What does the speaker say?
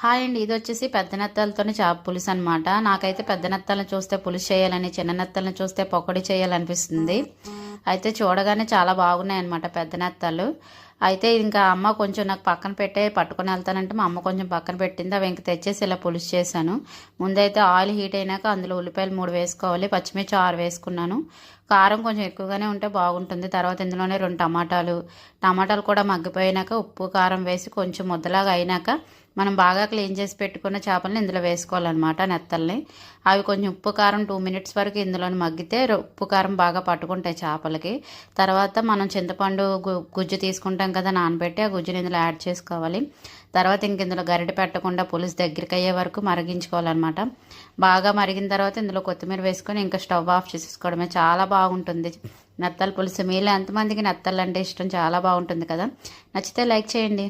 Hi అండి, ఇది వచ్చేసి పెద్ద నెత్తలతోనే చేప పులుసు అనమాట. నాకైతే పెద్ద నెత్తలను చూస్తే పులుసు చేయాలని, చిన్న నెత్తలను చూస్తే పకోడీ చేయాలనిపిస్తుంది. అయితే చూడగానే చాలా బాగున్నాయి అనమాట పెద్ద నెత్తలు. అయితే ఇంకా అమ్మ కొంచెం నాకు పక్కన పెట్టే పట్టుకొని వెళ్తానంటే మా అమ్మ కొంచెం పక్కన పెట్టింది. అవి ఇంక తెచ్చేసి ఇలా పులుసు చేశాను. ముందైతే ఆయిల్ హీట్ అయినాక అందులో ఉల్లిపాయలు 3 వేసుకోవాలి, పచ్చిమిర్చి 6 వేసుకున్నాను. కారం కొంచెం ఎక్కువగానే ఉంటే బాగుంటుంది. తర్వాత ఇందులోనే 2 టమాటాలు కూడా మగ్గిపోయినాక ఉప్పు కారం వేసి కొంచెం ముద్దలాగా అయినాక మనం బాగా క్లీన్ చేసి పెట్టుకున్న చేపల్ని ఇందులో వేసుకోవాలన్నమాట, నెత్తల్ని. అవి కొంచెం ఉప్పు కారం 2 మినిట్స్ వరకు ఇందులోని మగ్గితే ఉప్పు కారం బాగా పట్టుకుంటాయి చేపలకి. తర్వాత మనం చింతపండు గుజ్జు తీసుకుంటాం కదా నానబెట్టి, ఆ గుజ్జుని ఇందులో యాడ్ చేసుకోవాలి. తర్వాత ఇంక ఇందులో గరిటె పెట్టకుండా పులుసు దగ్గరికి అయ్యే వరకు మరిగించుకోవాలన్నమాట. బాగా మరిగిన తర్వాత ఇందులో కొత్తిమీర వేసుకొని ఇంకా స్టవ్ ఆఫ్ చేసేసుకోవడమే. చాలా బాగుంటుంది నెత్తల పులుసు. మీలో ఎంతమందికి నెత్తలు అంటే ఇష్టం? చాలా బాగుంటుంది కదా. నచ్చితే లైక్ చేయండి.